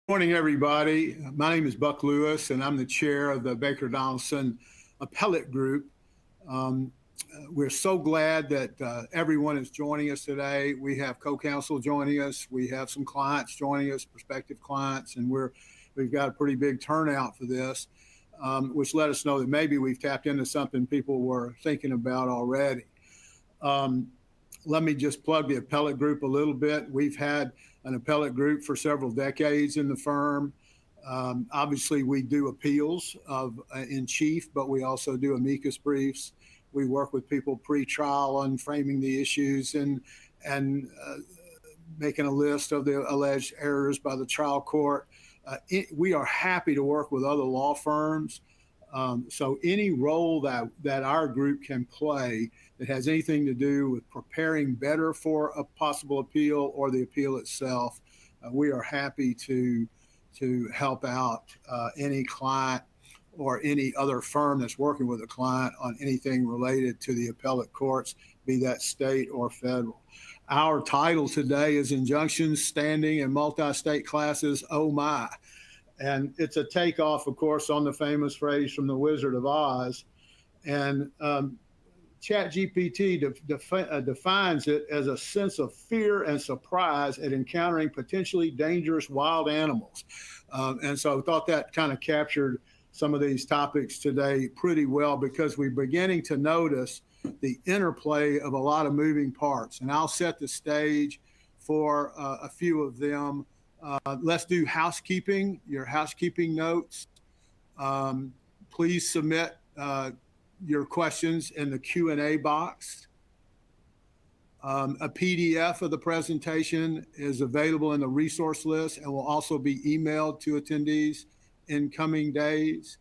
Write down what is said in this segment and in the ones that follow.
Morning, everybody. My name is Buck Lewis, and I'm the chair of the Baker Donaldson Appellate Group. We're so glad that everyone is joining us today. We have co-counsel joining us. We have some clients joining us, prospective clients, and we've got a pretty big turnout for this, which let us know that maybe we've tapped into something people were thinking about already. Let me just plug the appellate group a little bit. We've had an appellate group for several decades in the firm. Obviously, we do appeals in chief, but we also do amicus briefs. We work with people pre-trial on framing the issues and making a list of the alleged errors by the trial court. We are happy to work with other law firms. So any role that our group can play that has anything to do with preparing better for a possible appeal or the appeal itself, we are happy to help out any client or any other firm that's working with a client on anything related to the appellate courts, be that state or federal. Our title today is Injunctions, Standing, and Multi-State Classes, Oh My. And it's a takeoff, of course, on the famous phrase from The Wizard of Oz. And ChatGPT defines it as a sense of fear and surprise at encountering potentially dangerous wild animals. And so I thought that kind of captured some of these topics today pretty well, because we're beginning to notice the interplay of a lot of moving parts. And I'll set the stage for a few of them. Let's do housekeeping, your housekeeping notes. Please submit your questions in the Q&A box. A PDF of the presentation is available in the resource list and will also be emailed to attendees in coming days.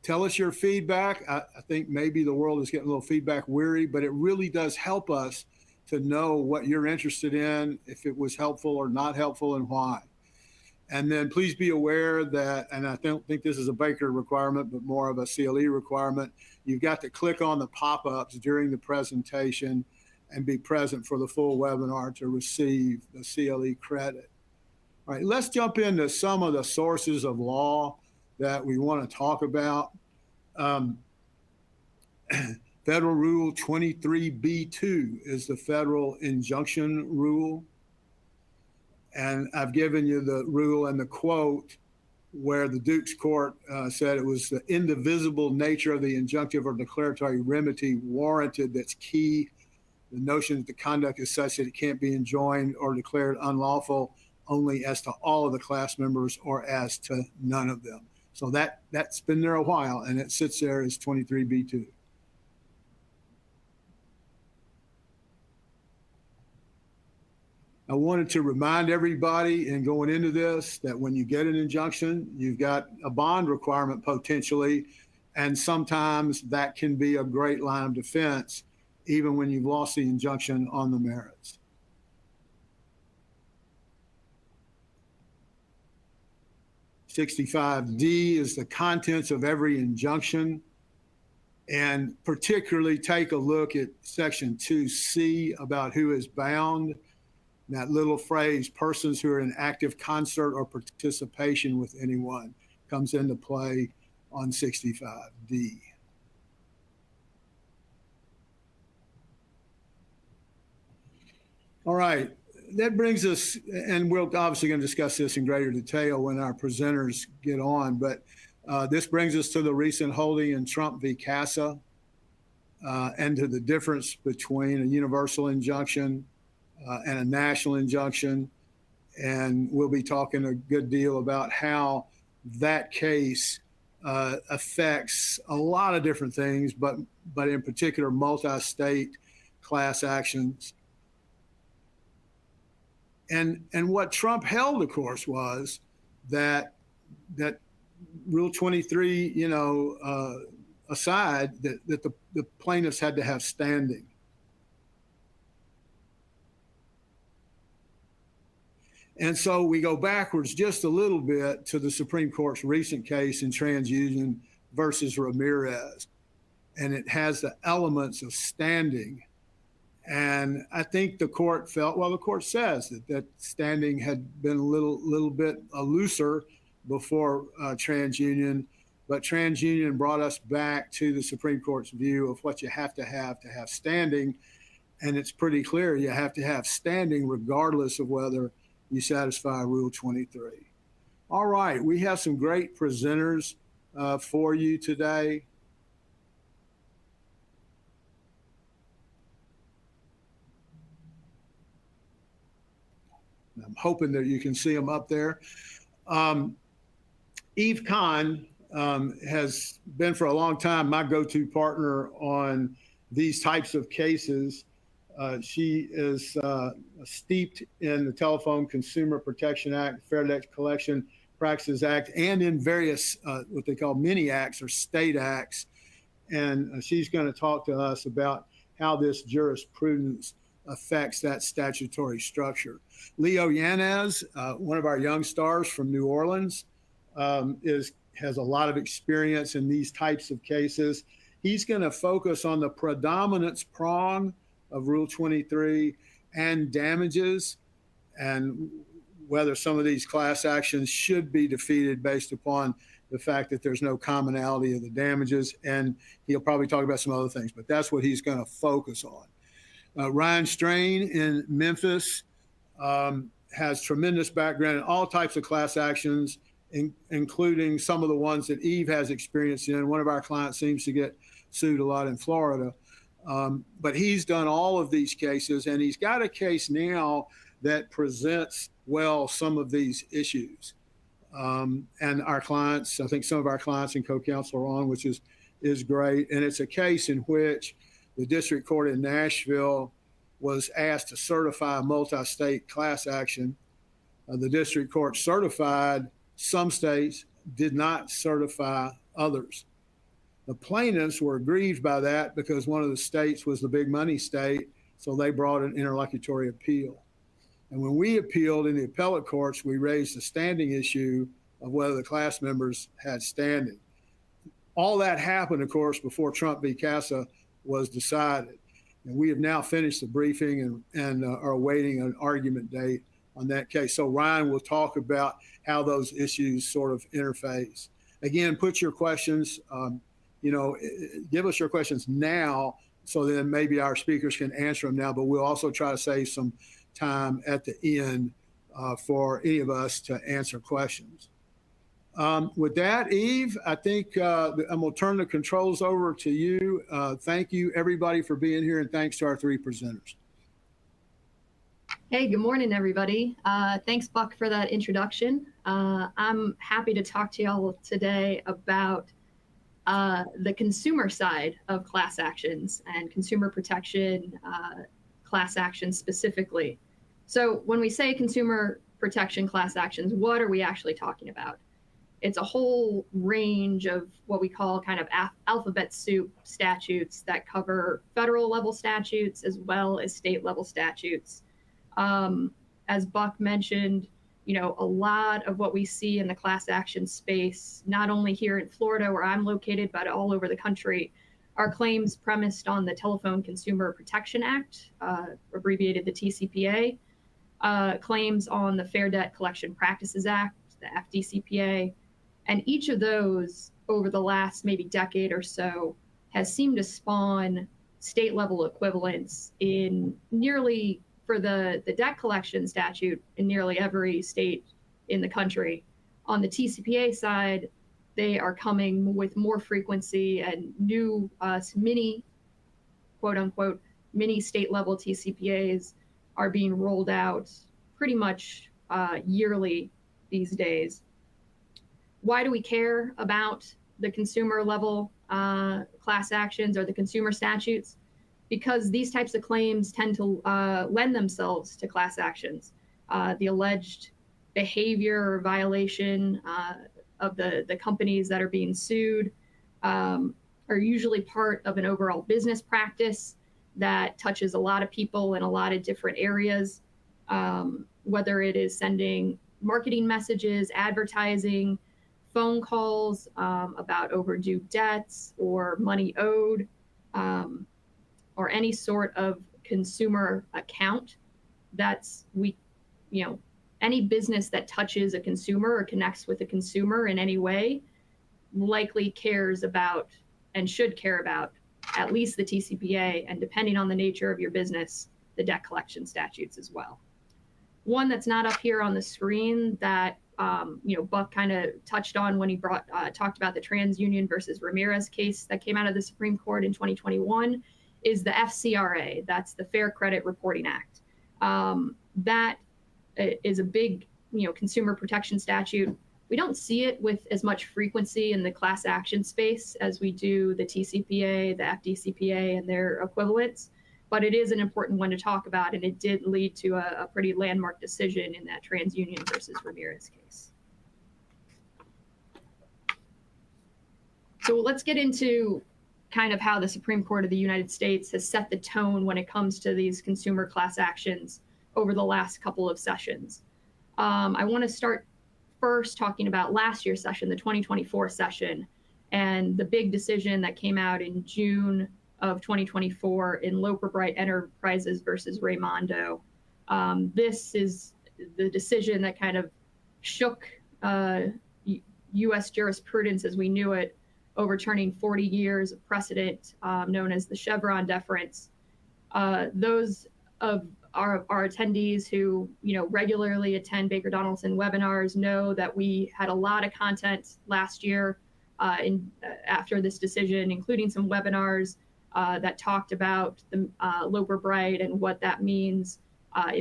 Tell us your feedback. I think maybe the world is getting a little feedback weary, but it really does help us to know what you're interested in, if it was helpful or not helpful, and why. And then please be aware that, and I don't think this is a Baker requirement, but more of a CLE requirement, you've got to click on the pop-ups during the presentation and be present for the full webinar to receive the CLE credit. All right, let's jump into some of the sources of law that we want to talk about. Federal Rule 23b2 is the federal injunction rule. And I've given you the rule and the quote where the Dukes Court said it was the indivisible nature of the injunctive or declaratory remedy warranted that's key. The notion that the conduct is such that it can't be enjoined or declared unlawful only as to all of the class members or as to none of them. So that's been there a while, and it sits there as 23b2. I wanted to remind everybody in going into this that when you get an injunction, you've got a bond requirement potentially, and sometimes that can be a great line of defense, even when you've lost the injunction on the merits. $65D is the contents of every injunction, and particularly take a look at Section 2C about who is bound. That little phrase, persons who are in active concert or participation with anyone, comes into play on 65D. All right, that brings us, and we're obviously going to discuss this in greater detail when our presenters get on, but this brings us to the recent holding in Trump v. CASA and to the difference between a universal injunction and a national injunction. And we'll be talking a good deal about how that case affects a lot of different things, but in particular, multi-state class actions. And what Trump held, of course, was that Rule 23, aside, that the plaintiffs had to have standing. And so we go backwards just a little bit to the Supreme Court's recent case in TransUnion versus Ramirez. And it has the elements of standing And I think the court felt, well, the court says that standing had been a little bit looser before TransUnion, but TransUnion brought us back to the Supreme Court's view of what you have to have standing. And it's pretty clear you have to have standing regardless of whether you satisfy Rule 23. All right, we have some great presenters for you today. I'm hoping that you can see them up there. Eve Kahn has been for a long time my go-to partner on these types of cases. She is steeped in the Telephone Consumer Protection Act, Fair Debt Collection Practices Act, and in various what they call mini acts or state acts. And she's going to talk to us about how this jurisprudence affects that statutory structure. Leo Yanez, one of our young stars from New Orleans, has a lot of experience in these types of cases. He's going to focus on the predominance prong of Rule 23 and damages, and whether some of these class actions should be defeated based upon the fact that there's no commonality of the damages. And he'll probably talk about some other things, but that's what he's going to focus on. Ryan Strain in Memphis has tremendous background in all types of class actions, including some of the ones that Eve has experienced in. One of our clients seems to get sued a lot in Florida. But he's done all of these cases, and he's got a case now that presents well some of these issues. And our clients, I think some of our clients and co-counsel are on, which is great. And it's a case in which the district court in Nashville was asked to certify a multi-state class action. The district court certified some states, did not certify others. The plaintiffs were aggrieved by that because one of the states was the big money state, so they brought an interlocutory appeal. And when we appealed in the appellate courts, we raised the standing issue of whether the class members had standing. All that happened, of course, before Trump v. CASA was decided. And we have now finished the briefing and are awaiting an argument date on that case. So Ryan will talk about how those issues sort of interface. Again, put your questions, give us your questions now, so then maybe our speakers can answer them now, but we'll also try to save some time at the end for any of us to answer questions. With that, Eve, I think I'm going to turn the controls over to you. Thank you, everybody, for being here, and thanks to our three presenters. Hey, good morning, everybody. Thanks, Buck, for that introduction. I'm happy to talk to y'all today about the consumer side of class actions and consumer protection class actions specifically. So when we say consumer protection class actions, what are we actually talking about? It's a whole range of what we call kind of alphabet soup statutes that cover federal level statutes as well as state level statutes. As Buck mentioned, a lot of what we see in the class action space, not only here in Florida where I'm located, but all over the country, are claims premised on the Telephone Consumer Protection Act, abbreviated the TCPA, claims on the Fair Debt Collection Practices Act, the FDCPA, and each of those over the last maybe decade or so has seemed to spawn state level equivalents in nearly, for the debt collection statute, in nearly every state in the country. On the TCPA side, they are coming with more frequency, and new mini, quote unquote, mini state level TCPAs are being rolled out pretty much yearly these days. Why do we care about the consumer level class actions or the consumer statutes? Because these types of claims tend to lend themselves to class actions. The alleged behavior or violation of the companies that are being sued are usually part of an overall business practice that touches a lot of people in a lot of different areas, whether it is sending marketing messages, advertising, phone calls about overdue debts or money owed, or any sort of consumer account. Any business that touches a consumer or connects with a consumer in any way likely cares about and should care about at least the TCPA, and depending on the nature of your business, the debt collection statutes as well. One that's not up here on the screen that Buck kind of touched on when he talked about the TransUnion versus Ramirez case that came out of the Supreme Court in 2021 is the FCRA. That's the Fair Credit Reporting Act. That is a big, consumer protection statute. We don't see it with as much frequency in the class action space as we do the TCPA, the FDCPA, and their equivalents, but it is an important one to talk about, and it did lead to a pretty landmark decision in that TransUnion versus Ramirez case. So let's get into kind of how the Supreme Court of the United States has set the tone when it comes to these consumer class actions over the last couple of sessions. I want to start first talking about last year's session, the 2024 session, and the big decision that came out in June of 2024 in Loper Bright Enterprises versus Raimondo. This is the decision that kind of shook U.S. jurisprudence as we knew it, overturning 40 years of precedent known as the Chevron deference. Those of our attendees who regularly attend Baker Donelson webinars know that we had a lot of content last year after this decision, including some webinars that talked about the Loper Bright and what that means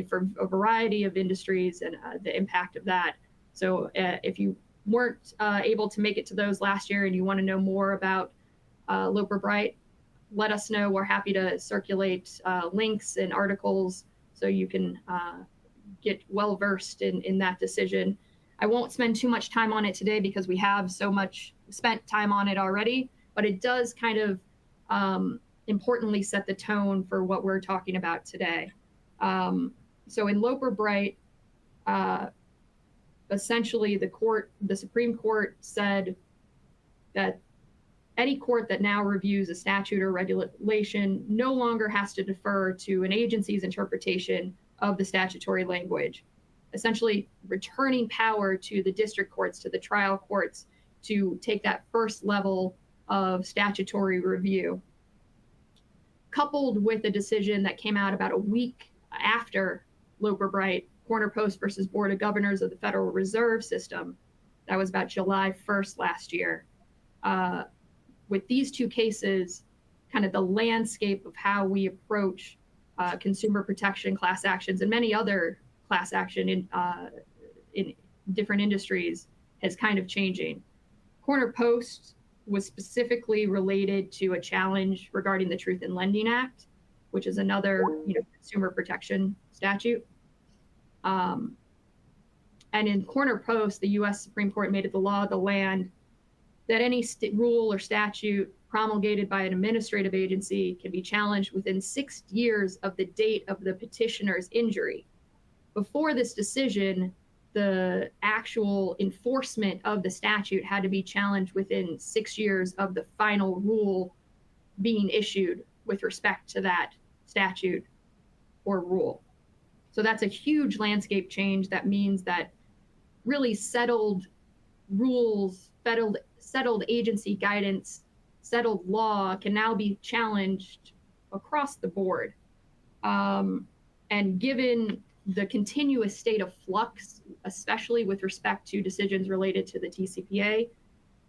for a variety of industries and the impact of that. So if you weren't able to make it to those last year and you want to know more about Loper Bright, let us know. We're happy to circulate links and articles so you can get well versed in that decision. I won't spend too much time on it today because we have so much spent time on it already, but it does kind of importantly set the tone for what we're talking about today. So in Loper Bright, essentially the Supreme Court said that any court that now reviews a statute or regulation no longer has to defer to an agency's interpretation of the statutory language, essentially returning power to the district courts, to the trial courts, to take that first level of statutory review. Coupled with a decision that came out about a week after Loper Bright, Corner Post versus Board of Governors of the Federal Reserve System, that was about July 1st last year. With these two cases, kind of the landscape of how we approach consumer protection class actions and many other class action in different industries is kind of changing. Corner Post was specifically related to a challenge regarding the Truth in Lending Act, which is another consumer protection statute. And in Corner Post, the U.S. Supreme Court made it the law of the land that any rule or statute promulgated by an administrative agency can be challenged within 6 years of the date of the petitioner's injury. Before this decision, the actual enforcement of the statute had to be challenged within 6 years of the final rule being issued with respect to that statute or rule. So that's a huge landscape change. That means that really settled rules, settled agency guidance, settled law can now be challenged across the board. And given the continuous state of flux, especially with respect to decisions related to the TCPA,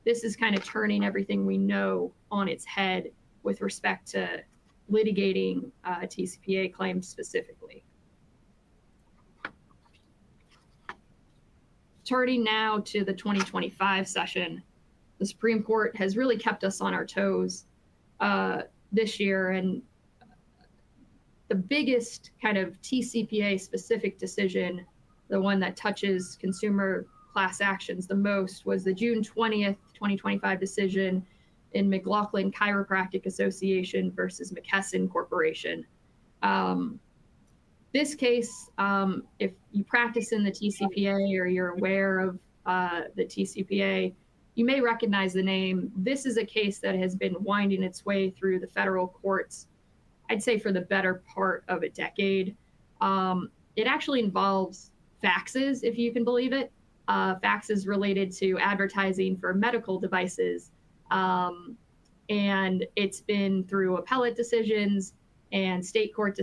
this is kind of turning everything we know on its head with respect to litigating TCPA claims specifically. Turning now to the 2025 session, the Supreme Court has really kept us on our toes this year, and the biggest kind of TCPA specific decision, the one that touches consumer class actions the most, was the June 20th, 2025 decision in McLaughlin Chiropractic Association versus McKesson Corporation. This case, if you practice in the TCPA or you're aware of the TCPA, you may recognize the name. This is a case that has been winding its way through the federal courts I'd say for the better part of a decade. It actually involves faxes, if you can believe it. Faxes related to advertising for medical devices. And it's been through appellate decisions and district court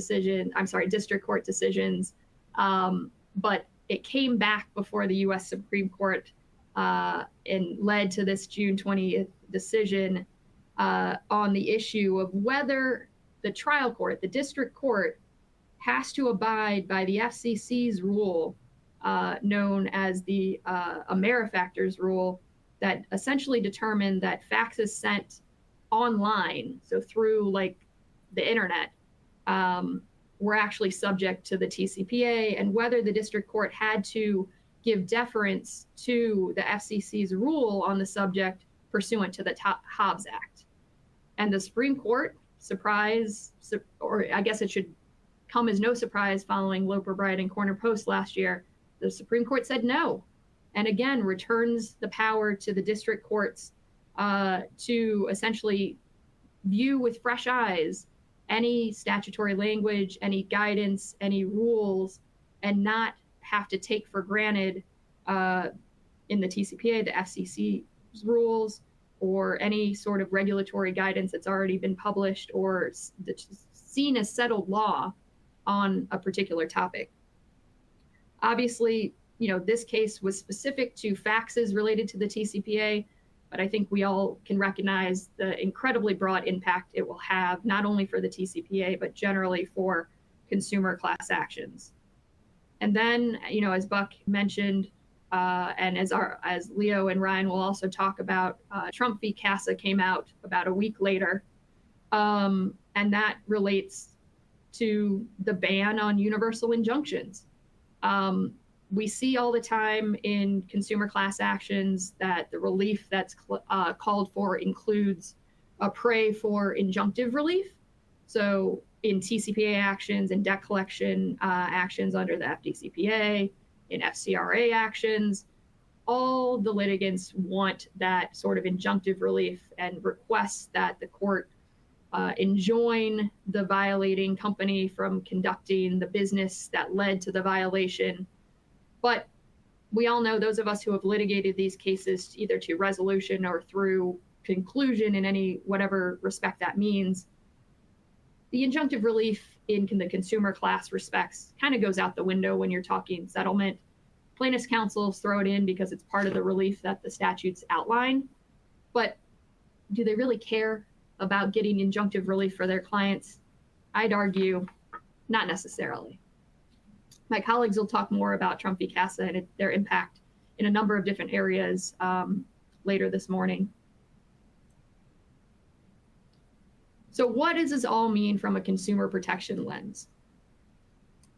decisions. But it came back before the US Supreme Court and led to this June 20th decision on the issue of whether the trial court, the district court, has to abide by the FCC's rule known as the AmeriFactors rule that essentially determined that faxes sent online, so through like the internet, were actually subject to the TCPA, and whether the district court had to give deference to the FCC's rule on the subject pursuant to the Hobbs Act. And the Supreme Court, or I guess it should come as no surprise following Loper Bright and Corner Post last year, the Supreme Court said no, and again returns the power to the district courts to essentially view with fresh eyes any statutory language, any guidance, any rules, and not have to take for granted in the TCPA, the FCC's rules, or any sort of regulatory guidance that's already been published or seen as settled law on a particular topic. Obviously, this case was specific to faxes related to the TCPA, but I think we all can recognize the incredibly broad impact it will have, not only for the TCPA, but generally for consumer class actions. And then, as Buck mentioned, and as Leo and Ryan will also talk about, Trump v. CASA came out about a week later, and that relates to the ban on universal injunctions. We see all the time in consumer class actions that the relief that's called for includes a pray for injunctive relief. So in TCPA actions and debt collection actions under the FDCPA, in FCRA actions, all the litigants want that sort of injunctive relief and request that the court enjoin the violating company from conducting the business that led to the violation. But we all know, those of us who have litigated these cases either to resolution or through conclusion in any whatever respect that means, the injunctive relief in the consumer class respects kind of goes out the window when you're talking settlement. Plaintiffs' counsels throw it in because it's part of the relief that the statutes outline. But do they really care about getting injunctive relief for their clients? I'd argue not necessarily. My colleagues will talk more about Trump v. CASA and their impact in a number of different areas later this morning. So what does this all mean from a consumer protection lens?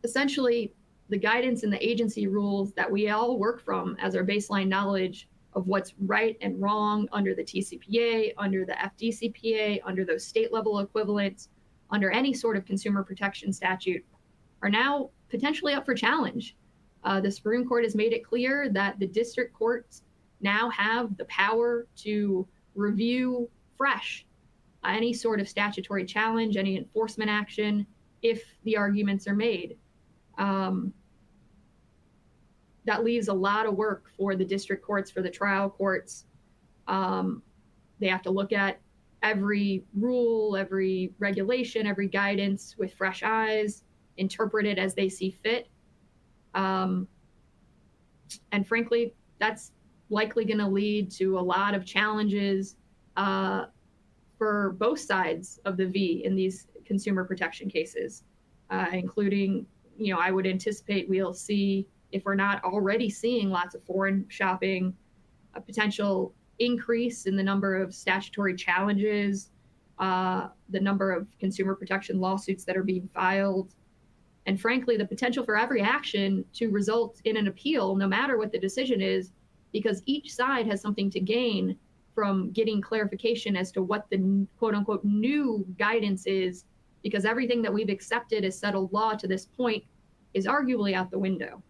Essentially, the guidance and the agency rules that we all work from as our baseline knowledge of what's right and wrong under the TCPA, under the FDCPA, under those state level equivalents, under any sort of consumer protection statute, are now potentially up for challenge. The Supreme Court has made it clear that the district courts now have the power to review fresh any sort of statutory challenge, any enforcement action, if the arguments are made. That leaves a lot of work for the district courts, for the trial courts. They have to look at every rule, every regulation, every guidance with fresh eyes, interpret it as they see fit. And frankly, that's likely going to lead to a lot of challenges for both sides of the V in these consumer protection cases, including, I would anticipate we'll see, if we're not already seeing lots of foreign shopping, a potential increase in the number of statutory challenges, the number of consumer protection lawsuits that are being filed, and frankly, the potential for every action to result in an appeal, no matter what the decision is, because each side has something to gain from getting clarification as to what the quote unquote new guidance is, because everything that we've accepted as settled law to this point is arguably out the window.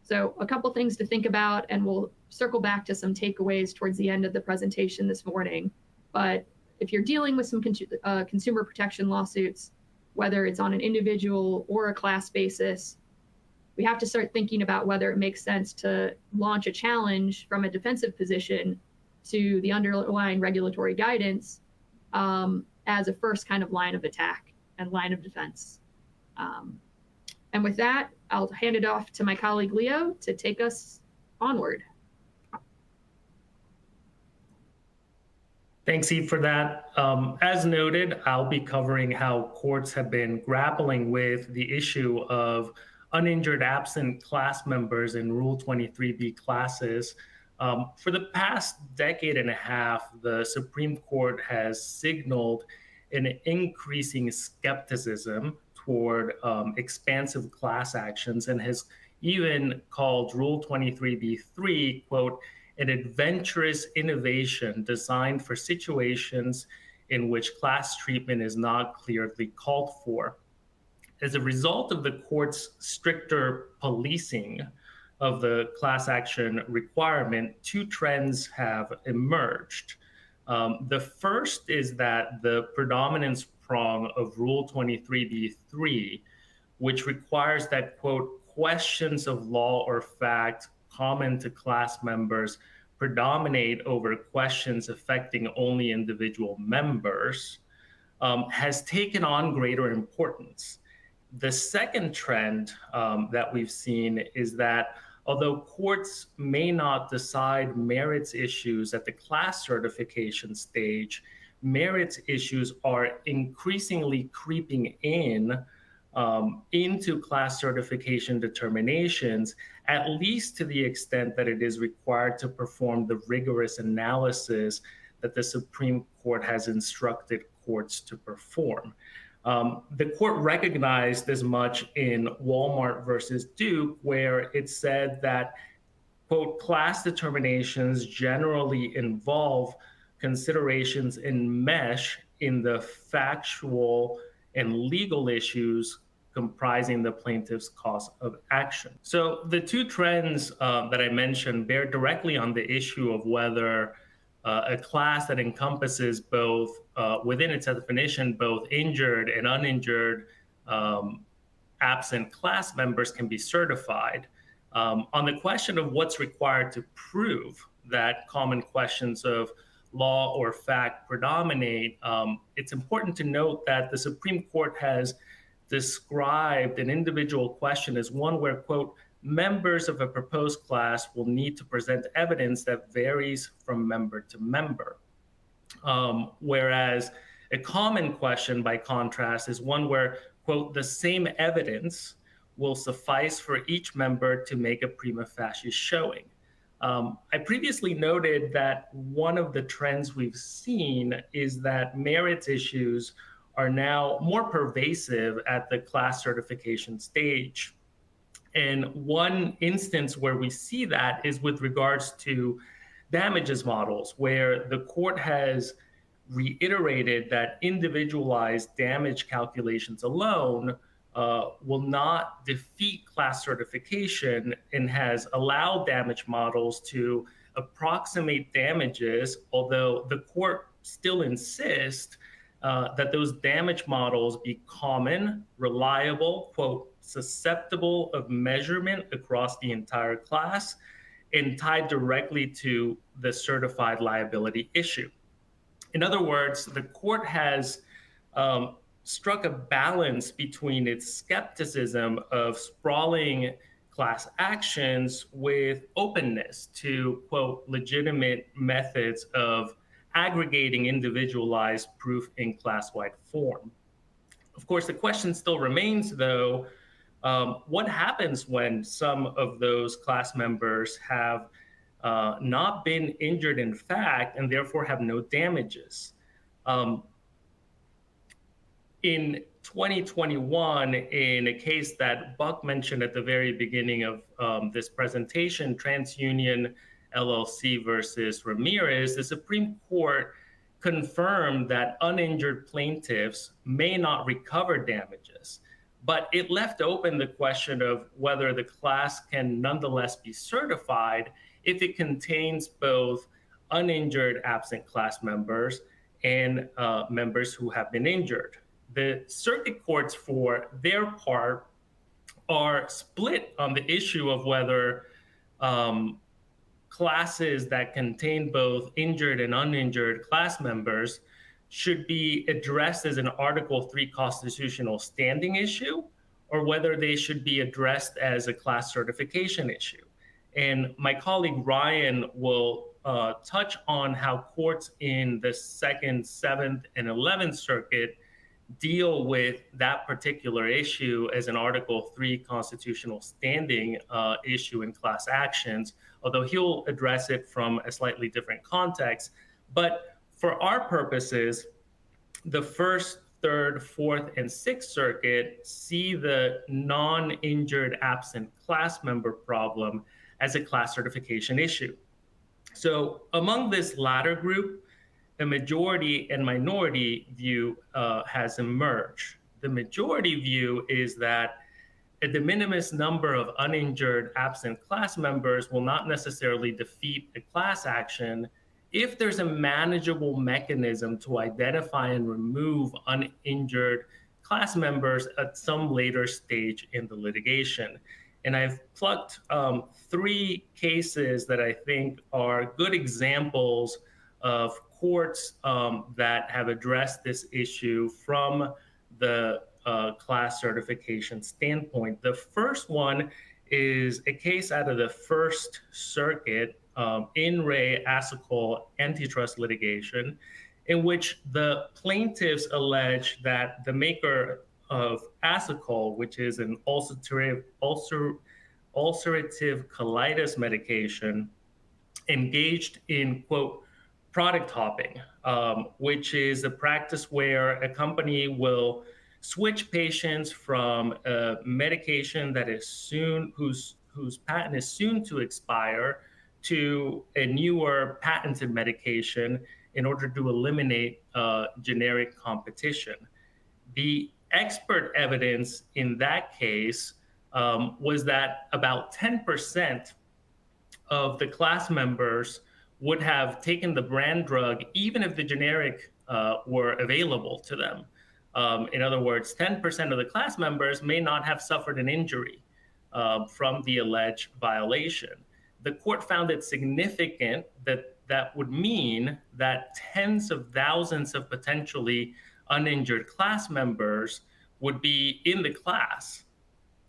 So a couple things to think about, and we'll circle back to some takeaways towards the end of the presentation this morning. But if you're dealing with some consumer protection lawsuits, whether it's on an individual or a class basis, we have to start thinking about whether it makes sense to launch a challenge from a defensive position to the underlying regulatory guidance as a first kind of line of attack and line of defense. And with that, I'll hand it off to my colleague Leo to take us onward. Thanks, Eve, for that. As noted, I'll be covering how courts have been grappling with the issue of uninjured absent class members in Rule 23B classes. For the past decade and a half, the Supreme Court has signaled an increasing skepticism toward expansive class actions and has even called Rule 23B3, quote, an adventurous innovation designed for situations in which class treatment is not clearly called for. As a result of the court's stricter policing of the class action requirement, two trends have emerged. The first is that the predominance prong of Rule 23B3, which requires that, quote, questions of law or fact common to class members predominate over questions affecting only individual members, has taken on greater importance. The second trend that we've seen is that although courts may not decide merits issues at the class certification stage, merits issues are increasingly creeping into class certification determinations, at least to the extent that it is required to perform the rigorous analysis that the Supreme Court has instructed courts to perform. The court recognized as much in Walmart versus Duke, where it said that, quote, class determinations generally involve considerations enmesh in the factual and legal issues comprising the plaintiff's cause of action. So the two trends that I mentioned bear directly on the issue of whether a class that encompasses both, within its definition, both injured and uninjured absent class members can be certified. On the question of what's required to prove that common questions of law or fact predominate, it's important to note that the Supreme Court has described an individual question as one where, quote, members of a proposed class will need to present evidence that varies from member to member. Whereas a common question, by contrast, is one where, quote, the same evidence will suffice for each member to make a prima facie showing. I previously noted that one of the trends we've seen is that merits issues are now more pervasive at the class certification stage. And one instance where we see that is with regards to damages models, where the court has reiterated that individualized damage calculations alone will not defeat class certification, and has allowed damage models to approximate damages, although the court still insists that those damage models be common, reliable, quote, susceptible of measurement across the entire class, and tied directly to the certified liability issue. In other words, the court has struck a balance between its skepticism of sprawling class actions with openness to, quote, legitimate methods of aggregating individualized proof in class-wide form. Of course, the question still remains, though, what happens when some of those class members have not been injured in fact and therefore have no damages? In 2021, in a case that Buck mentioned at the very beginning of this presentation, TransUnion LLC versus Ramirez, the Supreme Court confirmed that uninjured plaintiffs may not recover damages, but it left open the question of whether the class can nonetheless be certified if it contains both uninjured absent class members and members who have been injured. The circuit courts, for their part, are split on the issue of whether classes that contain both injured and uninjured class members should be addressed as an Article 3 constitutional standing issue, or whether they should be addressed as a class certification issue. And my colleague Ryan will touch on how courts in the 2nd, 7th, and 11th Circuit deal with that particular issue as an Article 3 constitutional standing issue in class actions, although he'll address it from a slightly different context. But for our purposes, the 1st, 3rd, 4th, and 6th Circuit see the non-injured absent class member problem as a class certification issue. So among this latter group, the majority and minority view has emerged. The majority view is that a de minimis number of uninjured absent class members will not necessarily defeat a class action if there's a manageable mechanism to identify and remove uninjured class members at some later stage in the litigation. And I've plucked 3 cases that I think are good examples of courts that have addressed this issue from the class certification standpoint. The first one is a case out of the 1st Circuit, in re Asacol antitrust litigation, in which the plaintiffs allege that the maker of Asacol, which is an ulcerative colitis medication, engaged in, quote, product hopping, which is a practice where a company will switch patients from a medication that is soon, whose patent is soon to expire, to a newer patented medication in order to eliminate generic competition. The expert evidence in that case was that about 10% of the class members would have taken the brand drug even if the generic were available to them. In other words, 10% of the class members may not have suffered an injury from the alleged violation. The court found it significant that that would mean that tens of thousands of potentially uninjured class members would be in the class,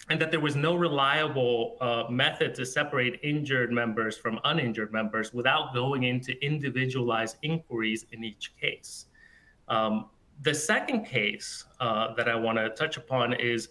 and that there was no reliable method to separate injured members from uninjured members without going into individualized inquiries in each case. The second case that I want to touch upon is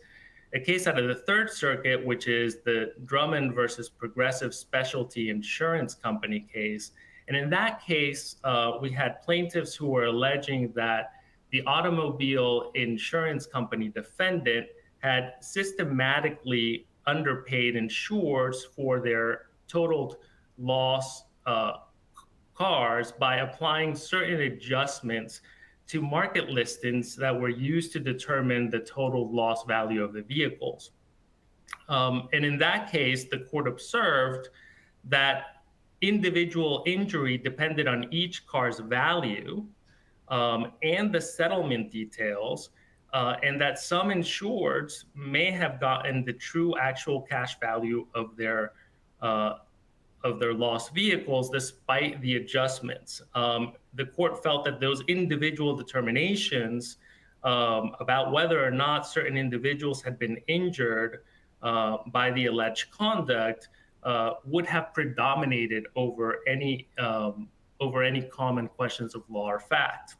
a case out of the 3rd Circuit, which is the Drummond versus Progressive Specialty Insurance Company case. And in that case, we had plaintiffs who were alleging that the automobile insurance company defendant had systematically underpaid insureds for their totaled loss cars by applying certain adjustments to market listings that were used to determine the total loss value of the vehicles. And in that case, the court observed that individual injury depended on each car's value and the settlement details, and that some insureds may have gotten the true actual cash value of their lost vehicles despite the adjustments. The court felt that those individual determinations about whether or not certain individuals had been injured by the alleged conduct would have predominated over any common questions of law or fact.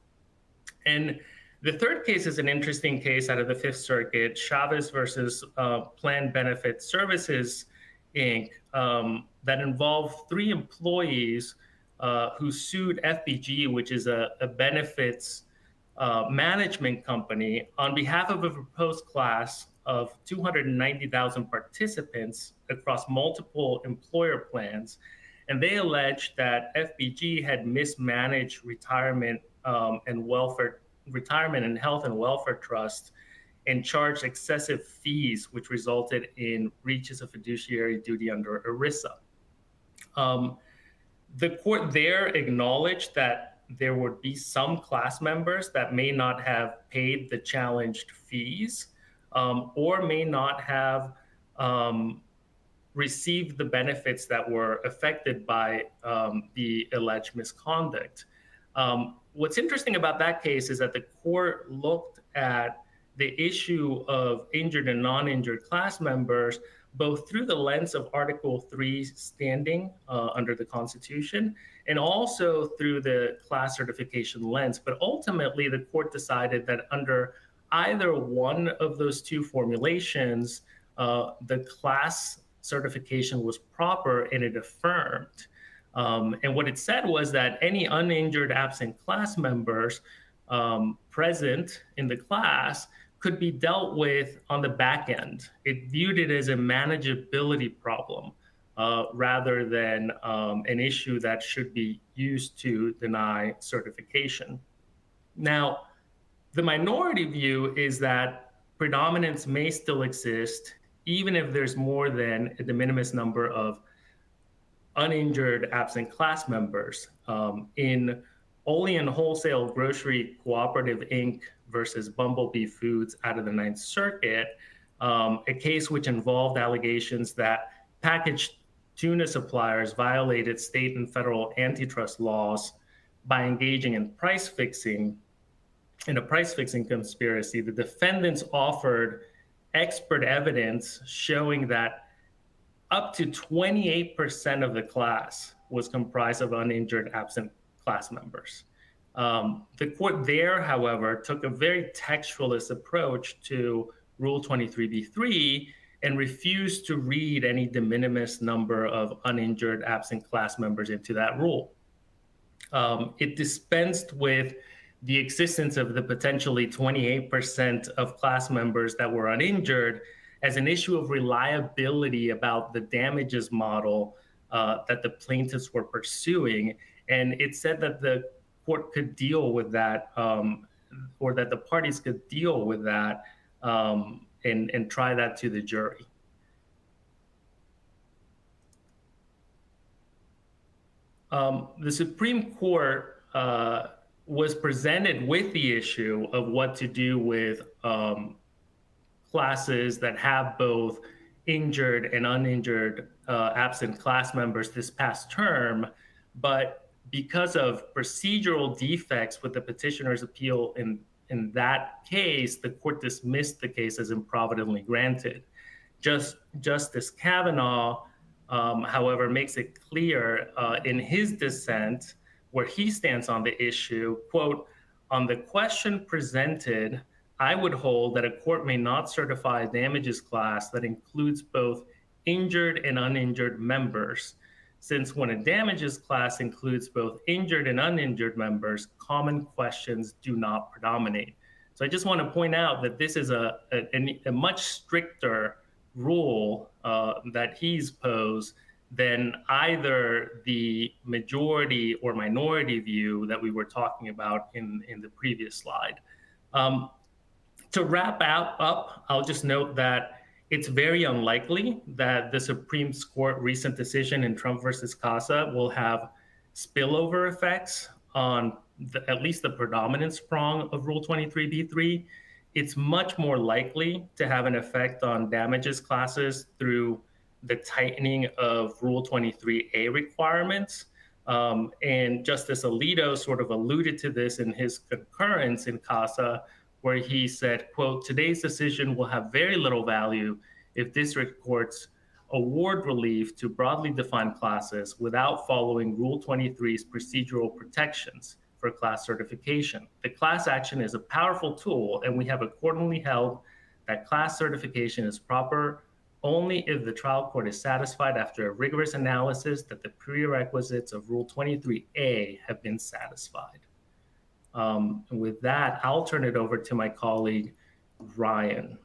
And the third case is an interesting case out of the 5th Circuit, Chavez versus Planned Benefit Services, Inc., that involved 3 employees who sued FBG, which is a benefits management company, on behalf of a proposed class of 290,000 participants across multiple employer plans. And they alleged that FBG had mismanaged retirement and health and welfare trust and charged excessive fees, which resulted in breaches of fiduciary duty under ERISA. The court there acknowledged that there would be some class members that may not have paid the challenged fees, or may not have received the benefits that were affected by the alleged misconduct. What's interesting about that case is that the court looked at the issue of injured and non-injured class members both through the lens of Article 3 standing under the Constitution, and also through the class certification lens. But ultimately, the court decided that under either one of those two formulations, the class certification was proper, and it affirmed. And what it said was that any uninjured absent class members present in the class could be dealt with on the back end. It viewed it as a manageability problem rather than an issue that should be used to deny certification. Now, the minority view is that predominance may still exist even if there's more than a de minimis number of uninjured absent class members. In Olean Wholesale Grocery Cooperative Inc. versus Bumblebee Foods out of the Ninth Circuit, a case which involved allegations that packaged tuna suppliers violated state and federal antitrust laws by engaging in a price fixing conspiracy. The defendants offered expert evidence showing that up to 28% of the class was comprised of uninjured absent class members. The court there, however, took a very textualist approach to Rule 23b-3 and refused to read any de minimis number of uninjured absent class members into that rule. It dispensed with the existence of the potentially 28% of class members that were uninjured as an issue of reliability about the damages model that the plaintiffs were pursuing. And it said that the court could deal with that, or that the parties could deal with that and try that to the jury. The Supreme Court was presented with the issue of what to do with classes that have both injured and uninjured absent class members this past term, but because of procedural defects with the petitioner's appeal in that case, the court dismissed the case as improvidently granted. Justice Kavanaugh, however, makes it clear in his dissent where he stands on the issue, quote, "On the question presented, I would hold that a court may not certify a damages class that includes both injured and uninjured members, since when a damages class includes both injured and uninjured members, common questions do not predominate." So I just want to point out that this is a much stricter rule that he's posed than either the majority or minority view that we were talking about in the previous slide. To wrap up, I'll just note that it's very unlikely that the Supreme Court recent decision in Trump versus Casa will have spillover effects on at least the predominance prong of Rule 23b-3. It's much more likely to have an effect on damages classes through the tightening of Rule 23a requirements. And Justice Alito sort of alluded to this in his concurrence in Casa, where he said, quote, "Today's decision will have very little value if district courts award relief to broadly defined classes without following Rule 23's procedural protections for class certification. The class action is a powerful tool, and we have accordingly held that class certification is proper only if the trial court is satisfied after a rigorous analysis that the prerequisites of Rule 23a have been satisfied." And with that, I'll turn it over to my colleague, Ryan.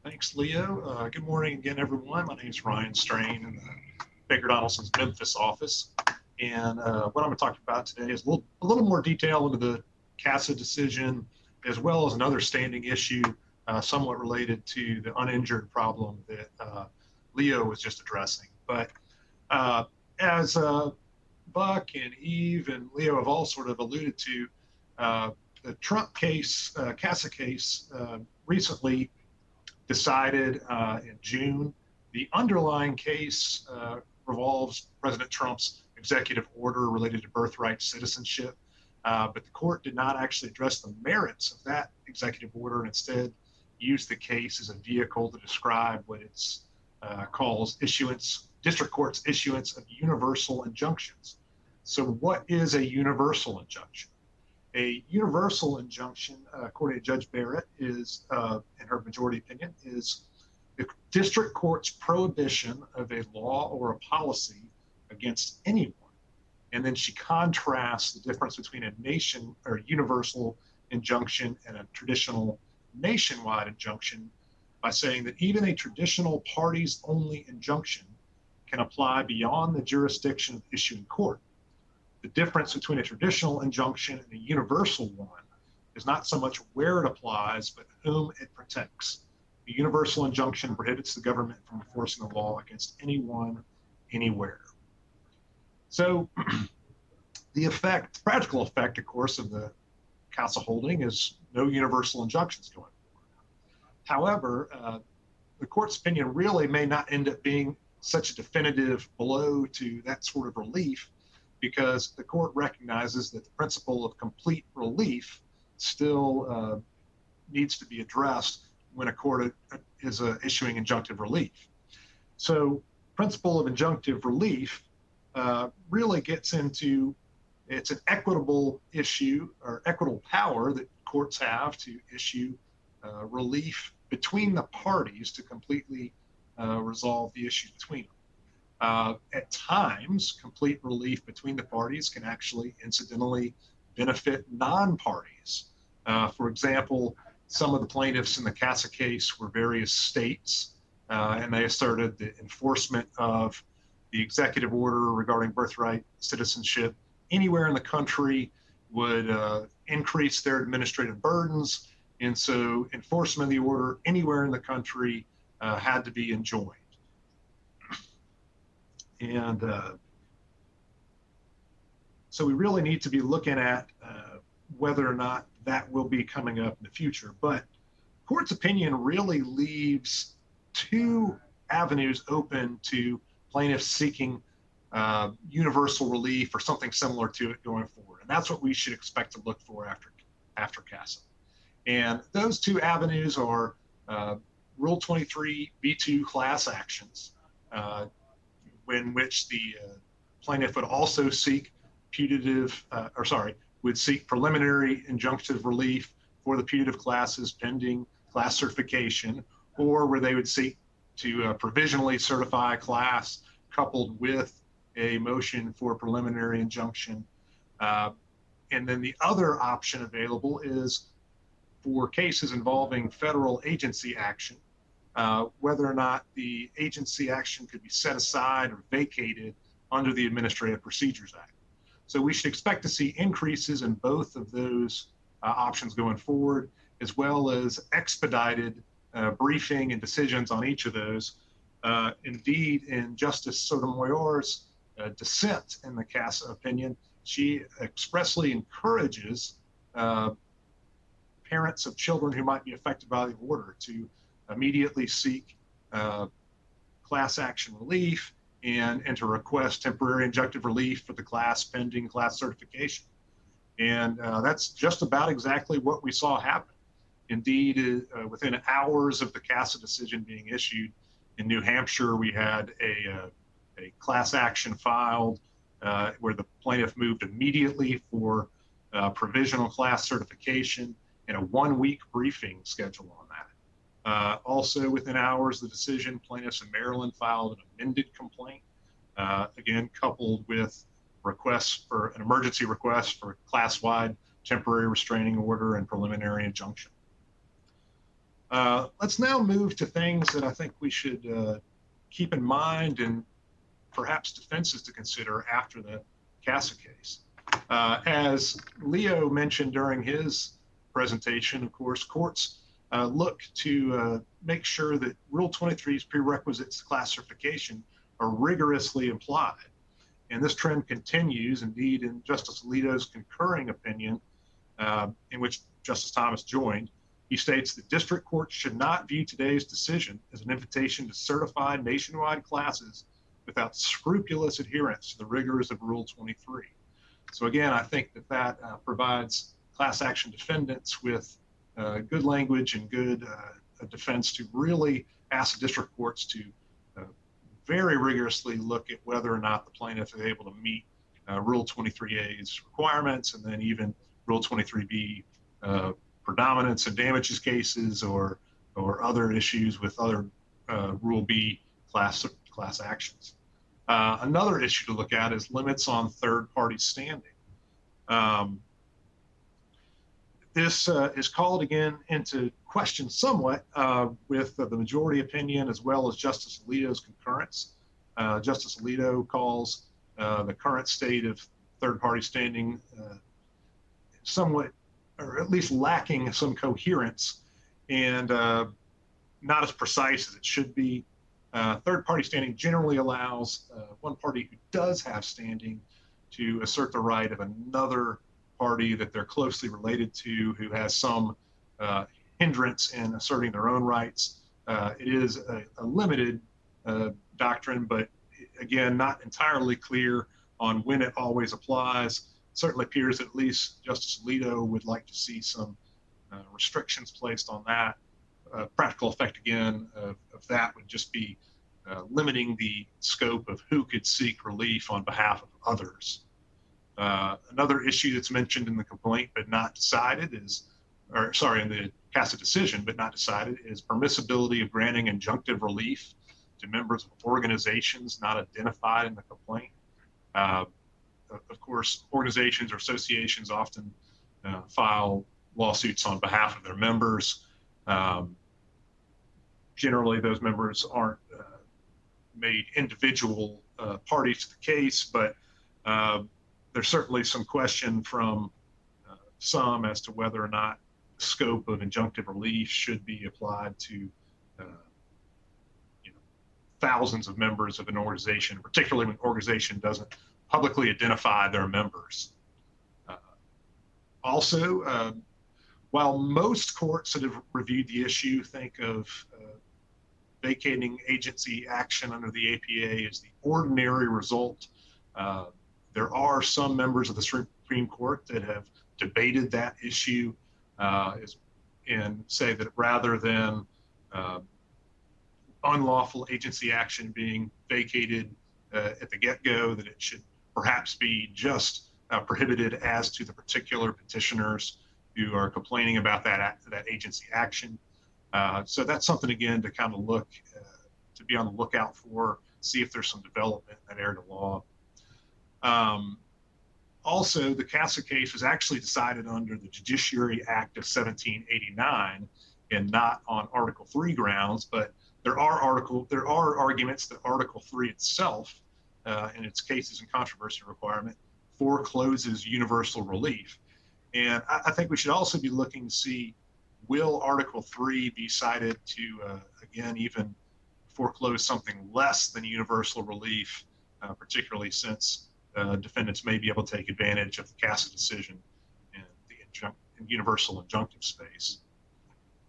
Thanks, Leo. Good morning again, everyone. My name is Ryan Strain in the Baker Donaldson's Memphis office. And what I'm going to talk about today is a little more detail into the CASA decision, as well as another standing issue somewhat related to the uninjured problem that Leo was just addressing. But as Buck and Eve and Leo have all sort of alluded to, the Trump case, CASA case, recently decided in June. The underlying case revolves President Trump's executive order related to birthright citizenship, but the court did not actually address the merits of that executive order and instead used the case as a vehicle to describe what it calls district court's issuance of universal injunctions. So what is a universal injunction? A universal injunction, according to Judge Barrett, is, in her majority opinion, is the district court's prohibition of a law or a policy against anyone. And then she contrasts the difference between a nation or universal injunction and a traditional nationwide injunction by saying that even a traditional parties only injunction can apply beyond the jurisdiction of the issuing court. The difference between a traditional injunction and a universal one is not so much where it applies, but whom it protects. A universal injunction prohibits the government from enforcing the law against anyone, anywhere. So the practical effect, of course, of the CASA holding is no universal injunctions going forward. However, the court's opinion really may not end up being such a definitive blow to that sort of relief, because the court recognizes that the principle of complete relief still needs to be addressed when a court is issuing injunctive relief. So principle of injunctive relief really gets into, it's an equitable issue or equitable power that courts have to issue relief between the parties to completely resolve the issues between them. At times, complete relief between the parties can actually incidentally benefit non-parties. For example, some of the plaintiffs in the CASA case were various states, and they asserted the enforcement of the executive order regarding birthright citizenship anywhere in the country would increase their administrative burdens, and so enforcement of the order anywhere in the country had to be enjoined. And so we really need to be looking at whether or not that will be coming up in the future. But court's opinion really leaves two avenues open to plaintiffs seeking universal relief or something similar to it going forward. And that's what we should expect to look for after CASA. And those two avenues are Rule 23 B2 class actions, in which the plaintiff would also seek would seek preliminary injunctive relief for the putative classes pending class certification, or where they would seek to provisionally certify a class coupled with a motion for preliminary injunction. And then the other option available is for cases involving federal agency action, whether or not the agency action could be set aside or vacated under the Administrative Procedures Act. So we should expect to see increases in both of those options going forward, as well as expedited briefing and decisions on each of those. Indeed, in Justice Sotomayor's dissent in the CASA opinion, she expressly encourages parents of children who might be affected by the order to immediately seek class action relief and to request temporary injunctive relief for the class pending class certification. And that's just about exactly what we saw happen. Indeed, within hours of the CASA decision being issued in New Hampshire, we had a class action filed where the plaintiff moved immediately for provisional class certification and a 1-week briefing schedule on that. Also within hours of the decision, plaintiffs in Maryland filed an amended complaint, again, coupled with requests for an emergency request for class-wide temporary restraining order and preliminary injunction. Let's now move to things that I think we should keep in mind and perhaps defenses to consider after the CASA case. As Leo mentioned during his presentation, of course, courts look to make sure that Rule 23's prerequisites to class certification are rigorously applied. And this trend continues. Indeed, in Justice Alito's concurring opinion, in which Justice Thomas joined, he states that district courts should not view today's decision as an invitation to certify nationwide classes without scrupulous adherence to the rigors of Rule 23. So again, I think that provides class action defendants with good language and good defense to really ask the district courts to very rigorously look at whether or not the plaintiff is able to meet Rule 23A's requirements, and then even Rule 23B predominance in damages cases or other issues with other Rule B class actions. Another issue to look at is limits on third-party standing. This is called again into question somewhat with the majority opinion as well as Justice Alito's concurrence. Justice Alito calls the current state of third-party standing somewhat, or at least lacking some coherence and not as precise as it should be. Third-party standing generally allows one party who does have standing to assert the right of another party that they're closely related to who has some hindrance in asserting their own rights. It is a limited doctrine, but again, not entirely clear on when it always applies. It certainly appears at least Justice Alito would like to see some restrictions placed on that. Practical effect, again, of that would just be limiting the scope of who could seek relief on behalf of others. Another issue that's mentioned in the complaint but not decided is, or sorry, in the CASA decision but not decided, is permissibility of granting injunctive relief to members of organizations not identified in the complaint. Of course, organizations or associations often file lawsuits on behalf of their members. Generally, those members aren't made individual parties to the case, but there's certainly some question from some as to whether or not the scope of injunctive relief should be applied to thousands of members of an organization, particularly when an organization doesn't publicly identify their members. Also, while most courts that have reviewed the issue think of vacating agency action under the APA as the ordinary result, there are some members of the Supreme Court that have debated that issue and say that rather than unlawful agency action being vacated at the get-go, that it should perhaps be just prohibited as to the particular petitioners who are complaining about that agency action. So that's something, again, to kind of look, to be on the lookout for, see if there's some development in that area of law. Also, the CASA case was actually decided under the Judiciary Act of 1789 and not on Article 3 grounds, but there are arguments that Article 3 itself, in its cases and controversy requirement, forecloses universal relief. And I think we should also be looking to see, will Article 3 be cited to, again, even foreclose something less than universal relief, particularly since defendants may be able to take advantage of the CASA decision in the universal injunctive space.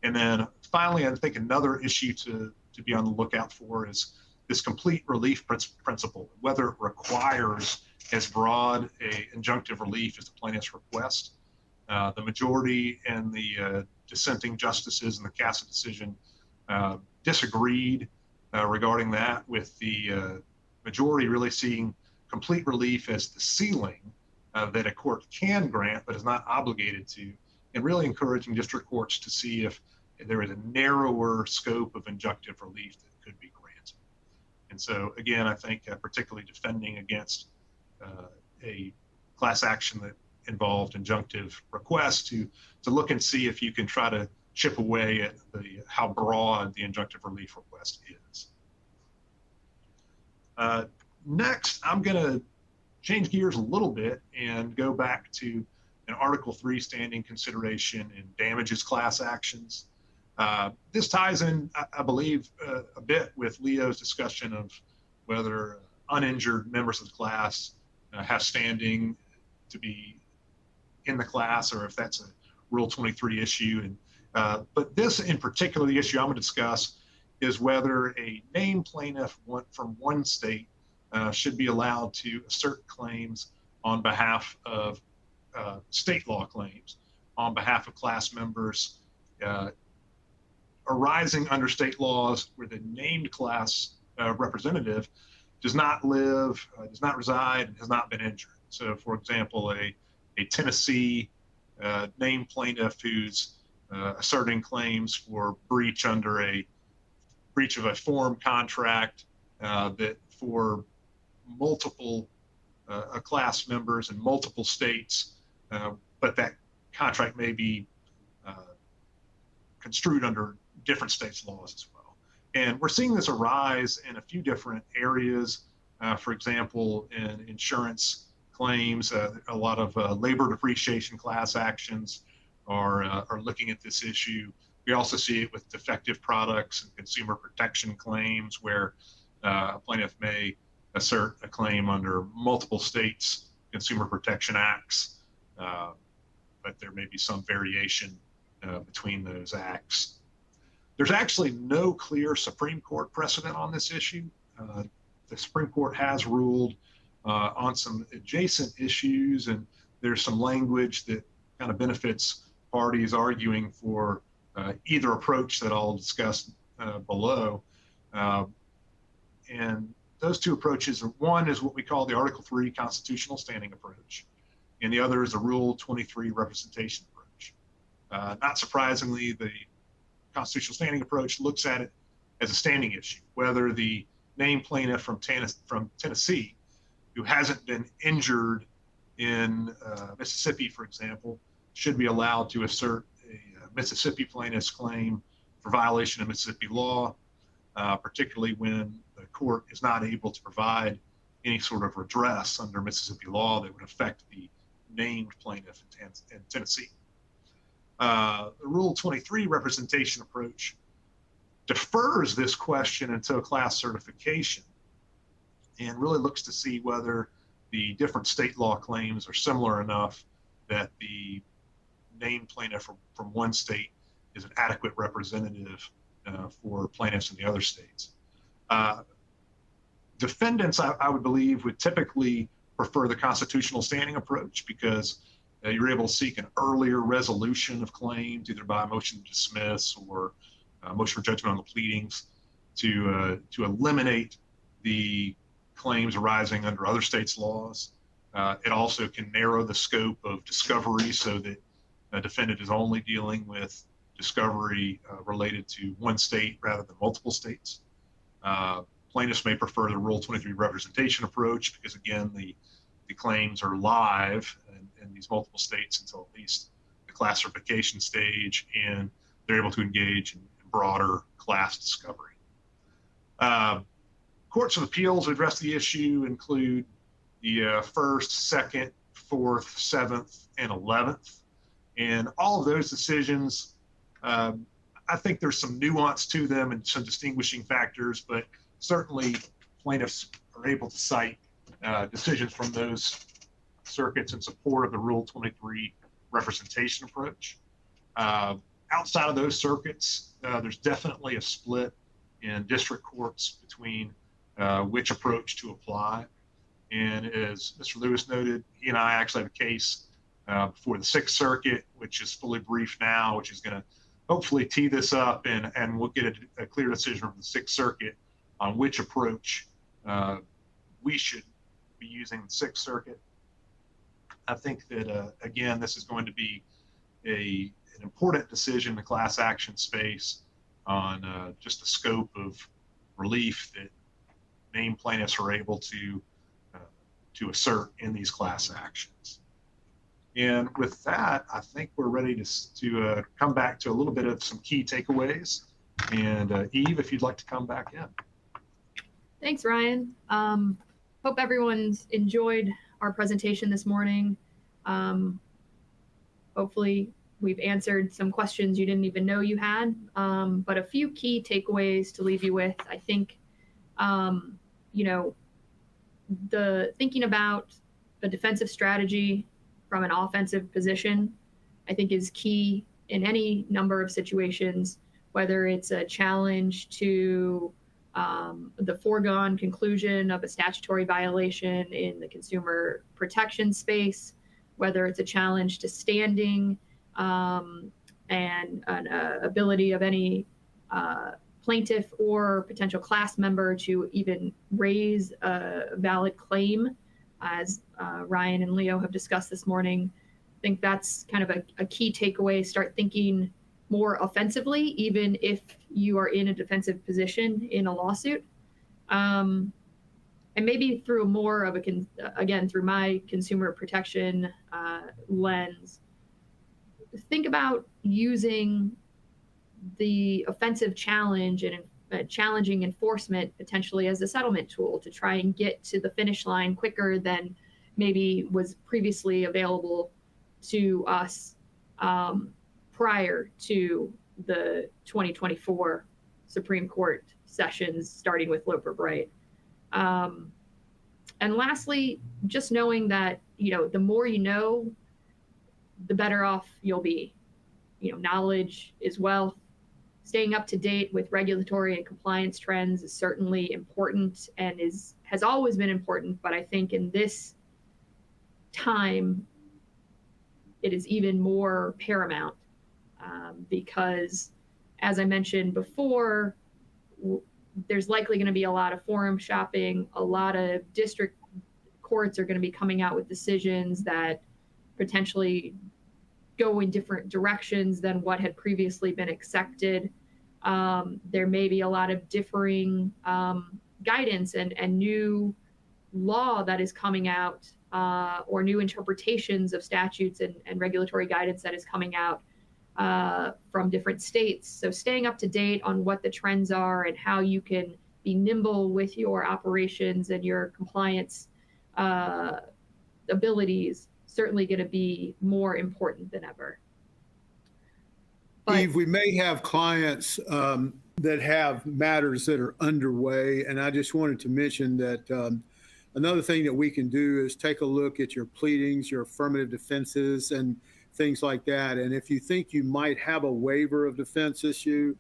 And then finally, I think another issue to be on the lookout for is this complete relief principle, whether it requires as broad a injunctive relief as the plaintiff's request. The majority and the dissenting justices in the CASA decision disagreed regarding that, with the majority really seeing complete relief as the ceiling that a court can grant but is not obligated to, and really encouraging district courts to see if there is a narrower scope of injunctive relief that could be granted. And so, again, I think particularly defending against a class action that involved injunctive requests, to look and see if you can try to chip away at how broad the injunctive relief request is. Next, I'm going to change gears a little bit and go back to an Article 3 standing consideration in damages class actions. This ties in, I believe, a bit with Leo's discussion of whether uninjured members of the class have standing to be in the class, or if that's a Rule 23 issue. And but this in particular, the issue I'm going to discuss is whether a named plaintiff from one state should be allowed to assert claims on behalf of state law claims on behalf of class members arising under state laws where the named class representative does not live, does not reside, and has not been injured. So, for example, a Tennessee named plaintiff who's asserting claims for breach of a form contract that for multiple class members in multiple states, but that contract may be construed under different states' laws as well. And we're seeing this arise in a few different areas. For example, in insurance claims, a lot of labor depreciation class actions are looking at this issue. We also see it with defective products and consumer protection claims, where a plaintiff may assert a claim under multiple states' consumer protection acts, but there may be some variation between those acts. There's actually no clear Supreme Court precedent on this issue. The Supreme Court has ruled on some adjacent issues, and there's some language that kind of benefits parties arguing for either approach that I'll discuss below. And those two approaches, one is what we call the Article 3 constitutional standing approach, and the other is the Rule 23 representation approach. Not surprisingly, the constitutional standing approach looks at it as a standing issue, whether the named plaintiff from Tennessee, who hasn't been injured in Mississippi, for example, should be allowed to assert a Mississippi plaintiff's claim for violation of Mississippi law, particularly when the court is not able to provide any sort of redress under Mississippi law that would affect the named plaintiff in Tennessee. The Rule 23 representation approach defers this question until class certification and really looks to see whether the different state law claims are similar enough that the named plaintiff from one state is an adequate representative for plaintiffs in the other states. Defendants, I would believe, would typically prefer the constitutional standing approach because you're able to seek an earlier resolution of claims, either by a motion to dismiss or a motion for judgment on the pleadings, to eliminate the claims arising under other states' laws. It also can narrow the scope of discovery so that a defendant is only dealing with discovery related to one state rather than multiple states. Plaintiffs may prefer the Rule 23 representation approach because, again, the claims are live in these multiple states until at least the class certification stage, and they're able to engage in broader class discovery. Courts of appeals address the issue include the 1st, 2nd, 4th, 7th, and 11th. And all of those decisions, I think there's some nuance to them and some distinguishing factors, but certainly plaintiffs are able to cite decisions from those circuits in support of the Rule 23 representation approach. Outside of those circuits, there's definitely a split in district courts between which approach to apply. And as Mr. Lewis noted, he and I actually have a case before the Sixth Circuit, which is fully briefed now, which is going to hopefully tee this up, and we'll get a clear decision from the Sixth Circuit on which approach we should be using the Sixth Circuit. I think that, again, this is going to be an important decision in the class action space on just the scope of relief that named plaintiffs are able to assert in these class actions. And with that, I think we're ready to come back to a little bit of some key takeaways. And Eve, if you'd like to come back in. Thanks, Ryan. Hope everyone's enjoyed our presentation this morning. Hopefully we've answered some questions you didn't even know you had, but a few key takeaways to leave you with. I think, the thinking about a defensive strategy from an offensive position, I think, is key in any number of situations, whether it's a challenge to the foregone conclusion of a statutory violation in the consumer protection space, whether it's a challenge to standing and an ability of any plaintiff or potential class member to even raise a valid claim, as Ryan and Leo have discussed this morning. I think that's kind of a key takeaway. Start thinking more offensively, even if you are in a defensive position in a lawsuit. And maybe through more of again, through my consumer protection lens, think about using the offensive challenge and challenging enforcement potentially as a settlement tool to try and get to the finish line quicker than maybe was previously available to us prior to the 2024 Supreme Court sessions, starting with Loper Bright. And lastly, just knowing that, the more you know, the better off you'll be. Knowledge is wealth. Staying up to date with regulatory and compliance trends is certainly important and has always been important, but I think in this time, it is even more paramount because, as I mentioned before, there's likely going to be a lot of forum shopping. A lot of district courts are going to be coming out with decisions that potentially go in different directions than what had previously been accepted. There may be a lot of differing guidance and new law that is coming out or new interpretations of statutes and regulatory guidance that is coming out from different states. So staying up to date on what the trends are and how you can be nimble with your operations and your compliance abilities certainly going to be more important than ever. Eve, we may have clients that have matters that are underway, and I just wanted to mention that another thing that we can do is take a look at your pleadings, your affirmative defenses, and things like that. And if you think you might have a waiver of defense issue,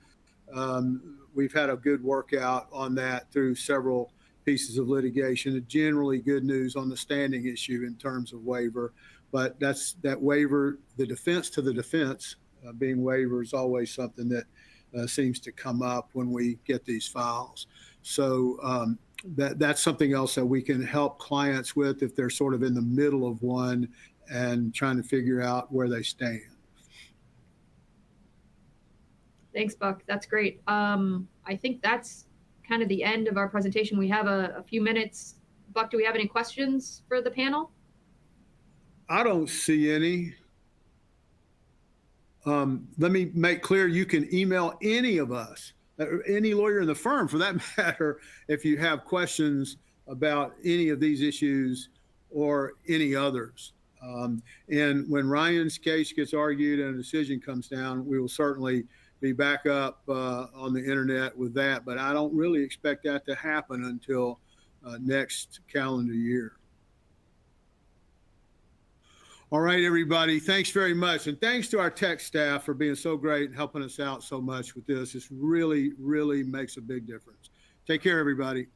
we've had a good workout on that through several pieces of litigation. Generally good news on the standing issue in terms of waiver, but that waiver, the defense to the defense being waiver is always something that seems to come up when we get these files. So that's something else that we can help clients with if they're sort of in the middle of one and trying to figure out where they stand. Thanks, Buck. That's great. I think that's kind of the end of our presentation. We have a few minutes. Buck, do we have any questions for the panel? I don't see any. Let me make clear, you can email any of us, any lawyer in the firm for that matter, if you have questions about any of these issues or any others. And when Ryan's case gets argued and a decision comes down, we will certainly be back up on the internet with that. But I don't really expect that to happen until next calendar year. All right, everybody, thanks very much. And thanks to our tech staff for being so great and helping us out so much with this. This really, really makes a big difference. Take care, everybody.